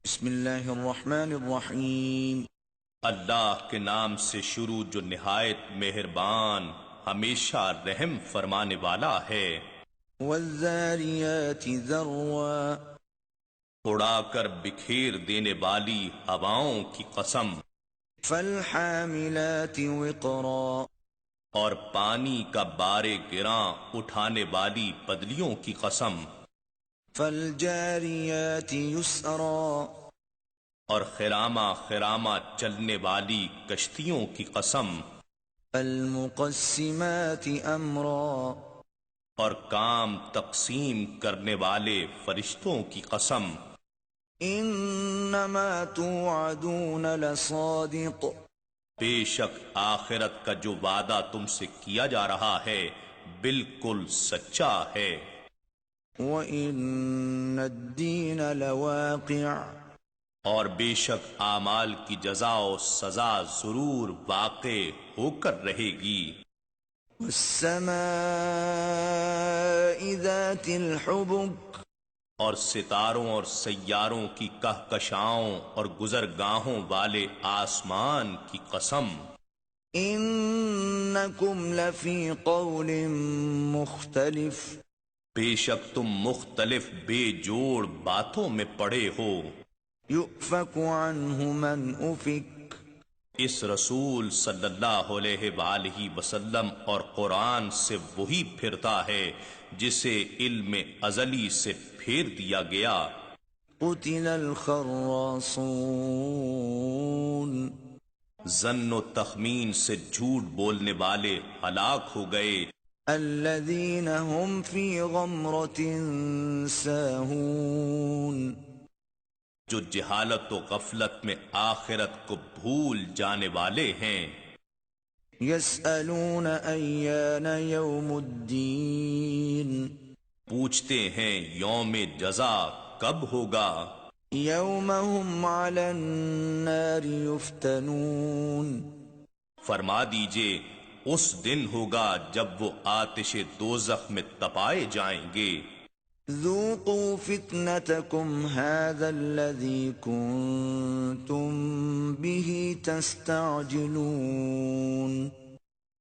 بسم اللہ الرحمن الرحیم۔ اللہ کے نام سے شروع جو نہایت مہربان ہمیشہ رحم فرمانے والا ہے۔ والذاریات ذروا، اڑا کر بکھیر دینے والی ہواؤں کی قسم، فالحاملات وقرا، اور پانی کا بارے گراں اٹھانے والی پدلیوں کی قسم، فالجاریات یسرا، اور خرامہ خرامہ چلنے والی کشتیوں کی قسم، فالمقسمات امرا، اور کام تقسیم کرنے والے فرشتوں کی قسم۔ انما توعدون لصادق، بے شک آخرت کا جو وعدہ تم سے کیا جا رہا ہے بالکل سچا ہے، وان الدین لواقع، اور بے شک اعمال کی جزا و سزا ضرور واقع ہو کر رہے گی۔ والسماء ذات الحبك، اور ستاروں اور سیاروں کی کہکشاؤں اور گزرگاہوں والے آسمان کی قسم، انکم لفی قول مختلف، بے شک تم مختلف بے جوڑ باتوں میں پڑے ہو۔ یؤفک عنہ من افک، اس رسول صلی اللہ علیہ وآلہ وسلم اور قرآن سے وہی پھرتا ہے جسے علم ازلی سے پھیر دیا گیا۔ قتل الخراصون، ظن و تخمین سے جھوٹ بولنے والے ہلاک ہو گئے، الذین هم فی غمرۃ ساہون، جو جہالت و غفلت میں آخرت کو بھول جانے والے ہیں۔ یسألون ایان یوم الدین، پوچھتے ہیں یوم جزا کب ہوگا؟ یوم هم علی النار یفتنون، فرما دیجئے اس دن ہوگا جب وہ آتش دوزخ میں تپائے جائیں گے۔ ذوقوا فتنتکم هذا الذی کنتم به تستعجلون،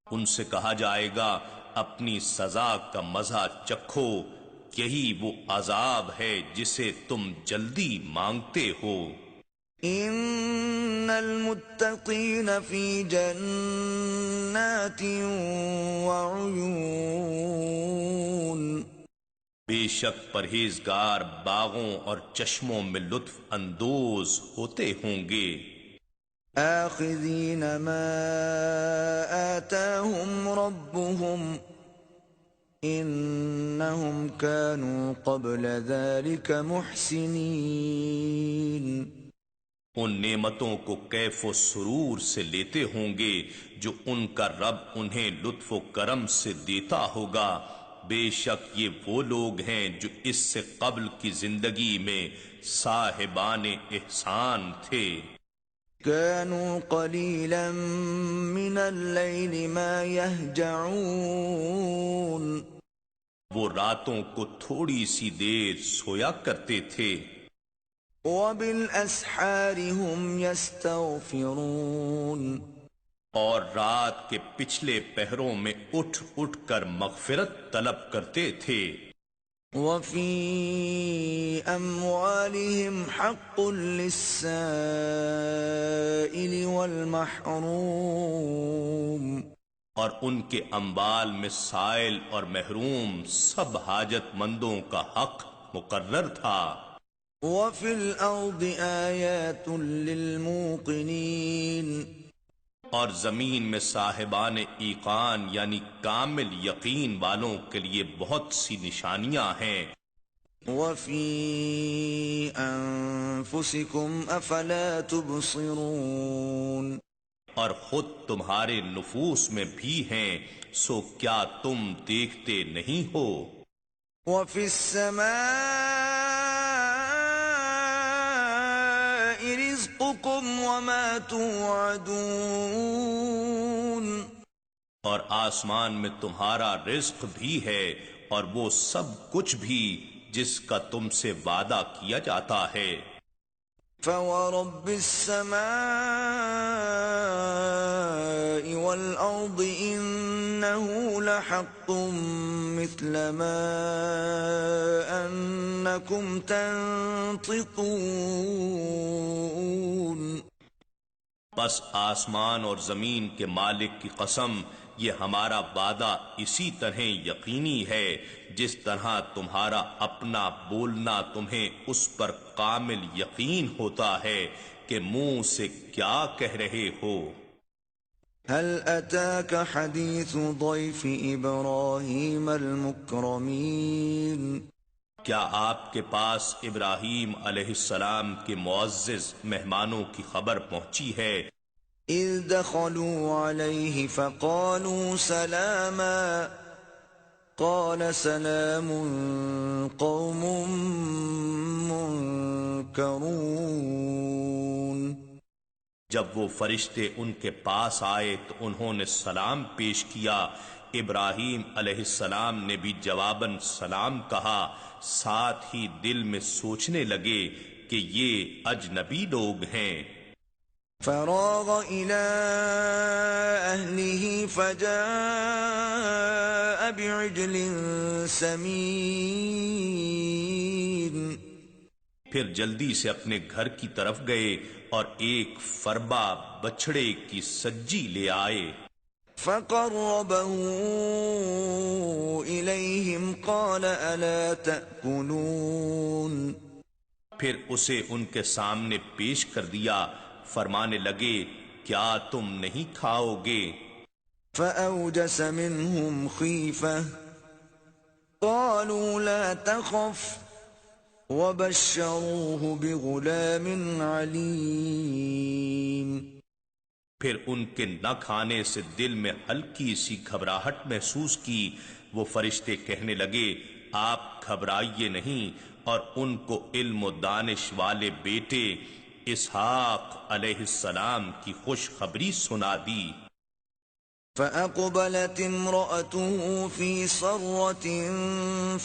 ان سے کہا جائے گا اپنی سزا کا مزہ چکھو، یہی وہ عذاب ہے جسے تم جلدی مانگتے ہو۔ ان المتقین فی جنات وعیون، بے شک پرہیزگار باغوں اور چشموں میں لطف اندوز ہوتے ہوں گے، آخذین ما آتاہم ربهم انہم كانوا قبل ذلك محسنین، ان نعمتوں کو کیف و سرور سے لیتے ہوں گے جو ان کا رب انہیں لطف و کرم سے دیتا ہوگا۔ بے شک یہ وہ لوگ ہیں جو اس سے قبل کی زندگی میں صاحبان احسان تھے۔ كانوا قليلا من الليل ما يهجعون، وہ راتوں کو تھوڑی سی دیر سویا کرتے تھے، وبالأسحار هم يستغفرون، اور رات کے پچھلے پہروں میں اٹھ اٹھ کر مغفرت طلب کرتے تھے۔ وفي أموالهم حق للسائل والمحروم، اور ان کے اموال میں سائل اور محروم سب حاجت مندوں کا حق مقرر تھا۔ وفي الأرض آيات للموقنين، اور زمین میں صاحبان ایقان یعنی کامل یقین والوں کے لیے بہت سی نشانیاں ہیں۔ وفي أنفسكم أفلا تبصرون، اور خود تمہارے نفوس میں بھی ہیں، سو کیا تم دیکھتے نہیں ہو؟ وفي السماء رزقكم وما توعدون، اور آسمان میں تمہارا رزق بھی ہے اور وہ سب کچھ بھی جس کا تم سے وعدہ کیا جاتا ہے۔ فورب السماء والأرض إنه لحق مثل ما أنكم تنطقون. بس آسمان اور زمین کے مالک کی قسم، یہ ہمارا وعدہ اسی طرح یقینی ہے جس طرح تمہارا اپنا بولنا تمہیں اس پر کامل یقین ہوتا ہے کہ منہ سے کیا کہہ رہے ہو. هل أتاك حديث ضيف إبراهيم المكرمين. کیا آپ کے پاس ابراہیم علیہ السلام کے معزز مہمانوں کی خبر پہنچی ہے؟ اذ دخلوا عليه فقالوا سلاما قال سلام قوم منكرون. جب وہ فرشتے ان کے پاس آئے تو انہوں نے سلام پیش کیا. ابراہیم علیہ السلام نے بھی جواباً سلام کہا، ساتھ ہی دل میں سوچنے لگے کہ یہ اجنبی لوگ ہیں. فراغ إلى أهله فجاء بعجل سمين. پھر جلدی سے اپنے گھر کی طرف گئے اور ایک فربا بچڑے کی سجی لے آئے. فقربه إليهم قال ألا تأكلون. پھر اسے ان کے سامنے پیش کر دیا، فرمانے لگے کیا تم نہیں کھاؤ گے؟ فأوجس منهم خيفة قالوا لا تخف وبشروه بغلام عليم. پھر ان کے نہ کھانے سے دل میں ہلکی سی گھبراہٹ محسوس کی. وہ فرشتے کہنے لگے آپ گھبرائیے نہیں، اور ان کو علم و دانش والے بیٹے اسحاق علیہ السلام کی خوشخبری سنا دی. فأقبلت امرأته في صرة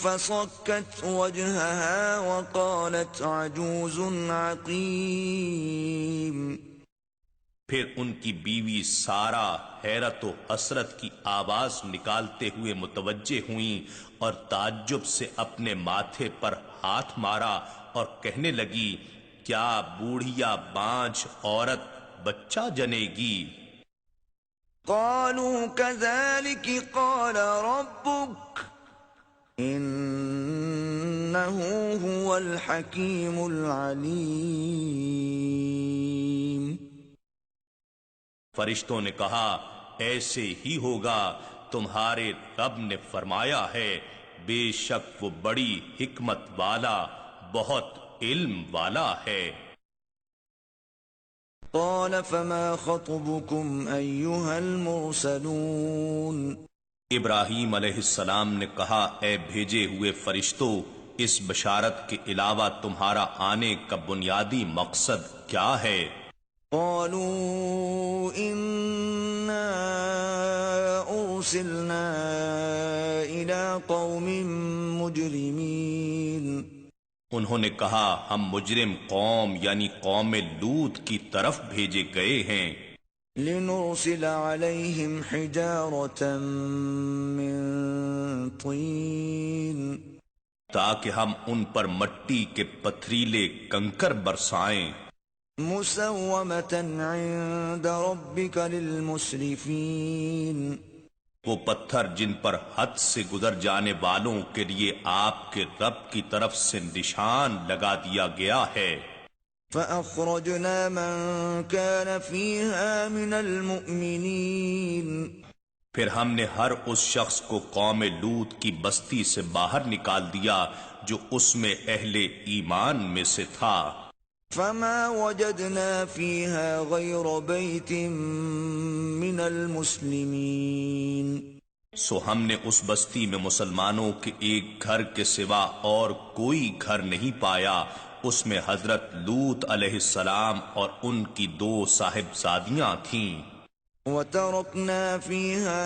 فصكت وجهها وقالت عجوز عقيم. پھر ان کی بیوی سارا حیرت و حسرت کی آواز نکالتے ہوئے متوجہ ہوئیں اور تعجب سے اپنے ماتھے پر ہاتھ مارا اور کہنے لگی کیا بوڑھیا بانجھ عورت بچہ جنے گی؟ قالوا كذلك قال ربك إنه هو الحكيم العليم. فرشتوں نے کہا ایسے ہی ہوگا، تمہارے رب نے فرمایا ہے، بے شک وہ بڑی حکمت والا بہت علم والا ہے. قال فما خطبكم أيها المرسلون. ابراہیم علیہ السلام نے کہا اے بھیجے ہوئے فرشتوں، اس بشارت کے علاوہ تمہارا آنے کا بنیادی مقصد کیا ہے؟ قالوا إنا أرسلنا إلى قوم مجرمين. انہوں نے کہا ہم مجرم قوم یعنی قوم لوط کی طرف بھیجے گئے ہیں. لنرسل عليهم حجارة من طين. تاکہ ہم ان پر مٹی کے پتھریلے کنکر برسائیں. مسومة عند ربك للمسرفين. وہ پتھر جن پر حد سے گزر جانے والوں کے لیے آپ کے رب کی طرف سے نشان لگا دیا گیا ہے. فأخرجنا من كان فيها من المؤمنين. پھر ہم نے ہر اس شخص کو قوم لوط کی بستی سے باہر نکال دیا جو اس میں اہل ایمان میں سے تھا. فما وجدنا فيها غير بيت من المسلمين. سو ہم نے اس بستی میں مسلمانوں کے ایک گھر کے سوا اور کوئی گھر نہیں پایا. اس میں حضرت لوط علیہ السلام اور ان کی 2 صاحبزادیاں تھیں. وتركنا فيها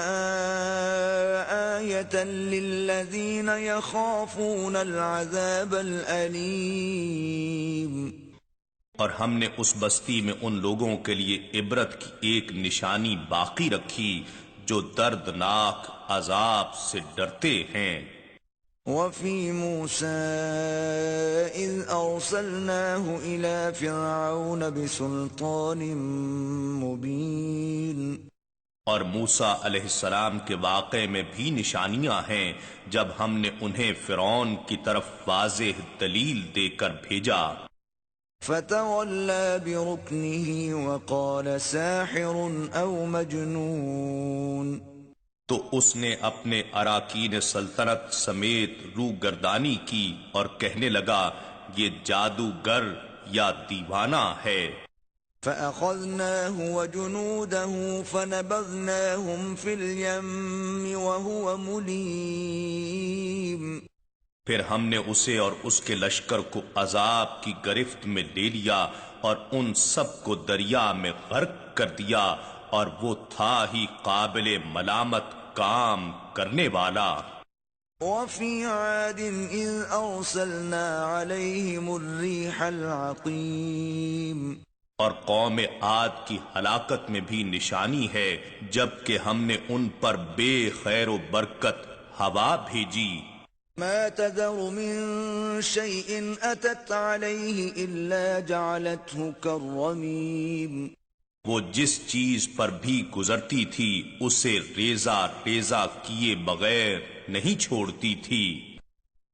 آية للذين يخافون العذاب الأليم. اور ہم نے اس بستی میں ان لوگوں کے لیے عبرت کی ایک نشانی باقی رکھی جو دردناک عذاب سے ڈرتے ہیں۔ وفي موسى إذ أرسلناه إلى فرعون بسلطان مبين اور موسیٰ علیہ السلام کے واقعے میں بھی نشانیاں ہیں جب ہم نے انہیں فرعون کی طرف واضح دلیل دے کر بھیجا۔ فتولى بركنه وقال ساحر أو مجنون، تو اس نے اپنے اراکین سلطنت سمیت روگردانی کی اور کہنے لگا یہ جادوگر یا دیوانہ ہے۔ فأخذناه وجنوده فنبذناهم في اليم وهو مليم، پھر ہم نے اسے اور اس کے لشکر کو عذاب کی گرفت میں لے لیا اور ان سب کو دریا میں غرق کر دیا، اور وہ تھا ہی قابل ملامت کام کرنے والا۔ وفي عاد إذ أرسلنا عليهم الريح العقيم، اور قوم عاد کی ہلاکت میں بھی نشانی ہے جبکہ ہم نے ان پر بے خیر و برکت ہوا بھیجی۔ ما تذر من شيء أتت عليه إلا جعلته كالرميم، وہ جس چیز پر بھی گزرتی تھی اسے ریزہ ریزہ کیے بغیر نہیں چھوڑتی تھی۔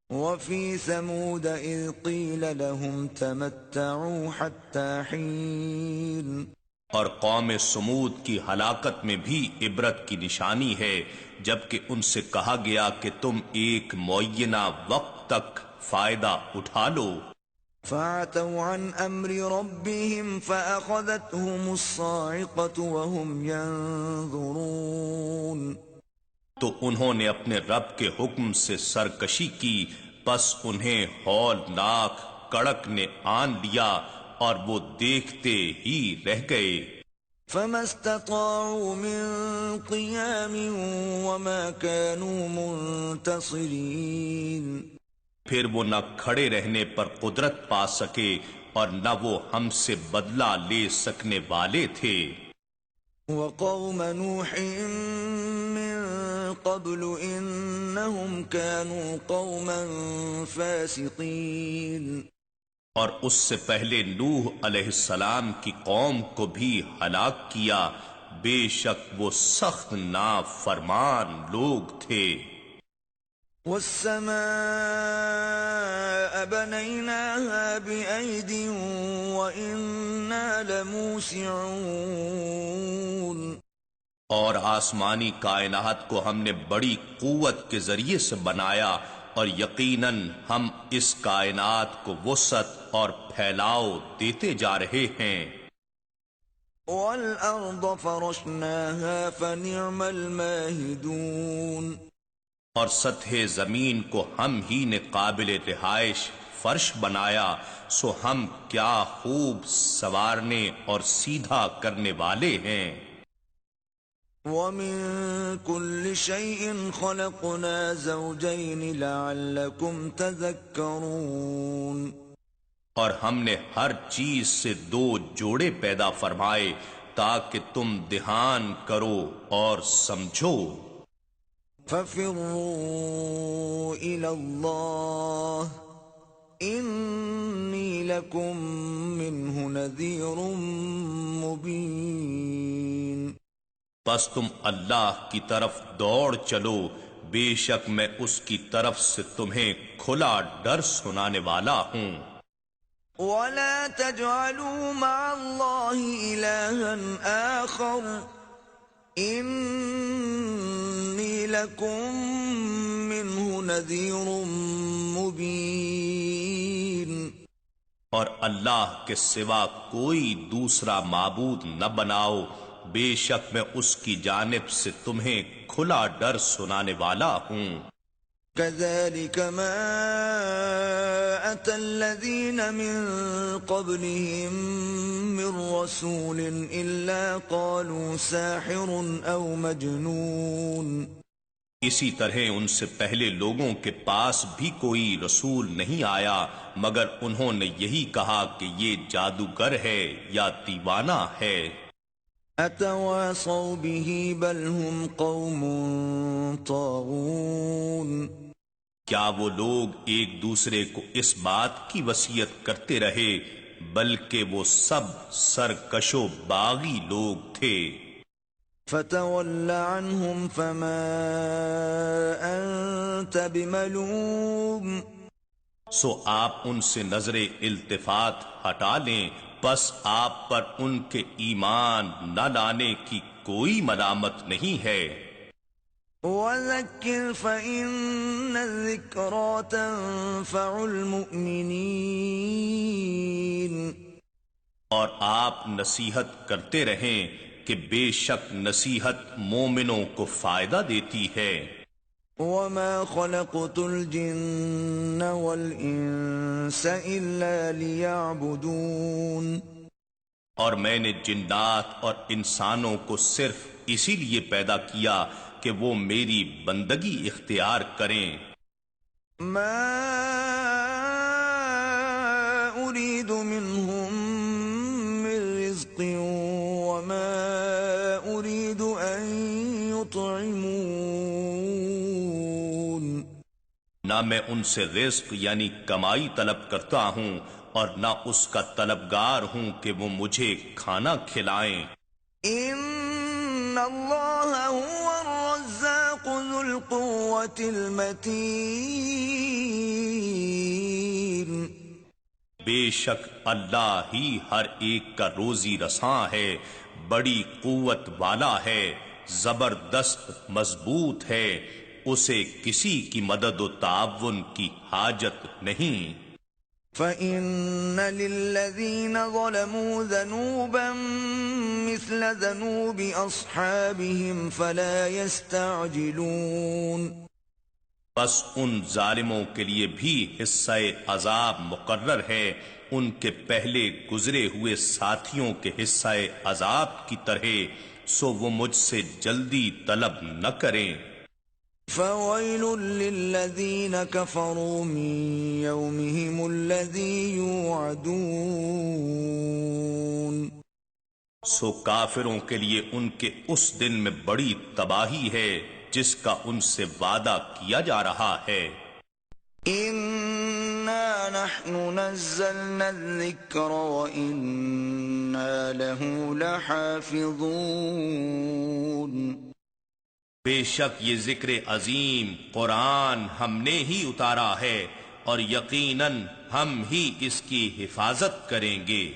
وفي ثمود إذ قيل لهم تمتعوا حتى حين، اور قوم سمود کی ہلاکت میں بھی عبرت کی نشانی ہے جبکہ ان سے کہا گیا کہ تم ایک معینہ وقت تک فائدہ اٹھا لو۔ فعتوا عن أمر ربهم فأخذتهم الصاعقة وهم ينظرون، تو انہوں نے اپنے رب کے حکم سے سرکشی کی، پس انہیں ہولناک کڑک نے آن لیا اور وہ دیکھتے ہی رہ گئے۔ فما استطاعوا من قيام وما كانوا منتصرين، پھر وہ نہ کھڑے رہنے پر قدرت پا سکے اور نہ وہ ہم سے بدلہ لے سکنے والے تھے۔ وقوم نوح من قبل إنهم كانوا قوما فاسقين، اور اس سے پہلے نوح علیہ السلام کی قوم کو بھی ہلاک کیا، بے شک وہ سخت نافرمان لوگ تھے۔ والسماء بنيناها بأيد وإنا لموسعون، اور آسمانی کائنات کو ہم نے بڑی قوت کے ذریعے سے بنایا اور یقیناً ہم اس کائنات کو وسعت اور پھیلاؤ دیتے جا رہے ہیں۔ والأرض فرشناها فنعم الماهدون، اور سطح زمین کو ہم ہی نے قابل رہائش فرش بنایا، سو ہم کیا خوب سنوارنے اور سیدھا کرنے والے ہیں۔ ومن كل شيء خلقنا زوجين لعلكم تذكرون، اور ہم نے ہر چیز سے دو جوڑے پیدا فرمائے تاکہ تم دھیان کرو اور سمجھو۔ ففروا إلى الله إني لكم منه نذير مبين، بس تم اللہ کی طرف دوڑ چلو، بے شک میں اس کی طرف سے تمہیں کھلا ڈر سنانے والا ہوں۔ ولا تجعلوا مع الله إلها آخر إني لكم منه نذير مبين، اور اللہ کے سوا کوئی دوسرا معبود نہ بناؤ، بے شک میں اس کی جانب سے تمہیں کھلا ڈر سنانے والا ہوں۔ كذلك ما أتى الذين من قبلهم من رسول إلا قالوا ساحر أو مجنون، اسی طرح ان سے پہلے لوگوں کے پاس بھی کوئی رسول نہیں آیا مگر انہوں نے یہی کہا کہ یہ جادوگر ہے یا دیوانہ ہے۔ أتواصوا به بل هم قوم طاغون۔ کیا وہ لوگ ایک دوسرے کو اس بات کی وصیت کرتے رہے بلکہ وہ سب سرکش و باغی لوگ تھے۔ فتول عنهم فما أنت بملوم۔ سو آپ ان سے نظر التفات ہٹا لیں، پس آپ پر ان کے ایمان نہ لانے کی کوئی ملامت نہیں ہے۔ وذكر فإن الذكرى تنفع المؤمنين۔ اور آپ نصیحت کرتے رہیں کہ بے شک نصیحت مومنوں کو فائدہ دیتی ہے۔ وما خلقت الجن والإنس إلا ليعبدون۔ اور میں نے جنات اور انسانوں کو صرف اسی لیے پیدا کیا کہ وہ میری بندگی اختیار کریں۔ ما أريد منهم من رزق وما أريد أن يطعمون۔ نہ میں ان سے رزق یعنی کمائی طلب کرتا ہوں اور نہ اس کا طلبگار ہوں کہ وہ مجھے کھانا کھلائیں۔ ان اللہ هو الرزاق ذو القوة المتین۔ بے شک اللہ ہی ہر ایک کا روزی رساں ہے، بڑی قوت والا ہے، زبردست مضبوط ہے، اسے کسی کی مدد و تعاون کی حاجت نہیں۔ فَإِنَّ لِلَّذِينَ ظَلَمُوا ذَنُوبًا مِثْلَ ذَنُوبِ أَصْحَابِهِمْ فَلَا يَسْتَعْجِلُونَ۔ بس ان ظالموں کے لیے بھی حصہ عذاب مقرر ہے، ان کے پہلے گزرے ہوئے ساتھیوں کے حصہ عذاب کی طرح، سو وہ مجھ سے جلدی طلب نہ کریں۔ فَوَيْلٌ لِّلَّذِينَ كَفَرُوا مِن يَوْمِهِمُ الَّذِي يُوعَدُونَ۔ سو کافروں کے لیے ان کے اس دن میں بڑی تباہی ہے جس کا ان سے وعدہ کیا جا رہا ہے۔ إِنَّا نَحْنُ نَزَّلْنَا الذِّكْرَ وَإِنَّا لَهُ لَحَافِظُونَ۔ بے شک یہ ذکر عظیم قرآن ہم نے ہی اتارا ہے اور یقیناً ہم ہی اس کی حفاظت کریں گے۔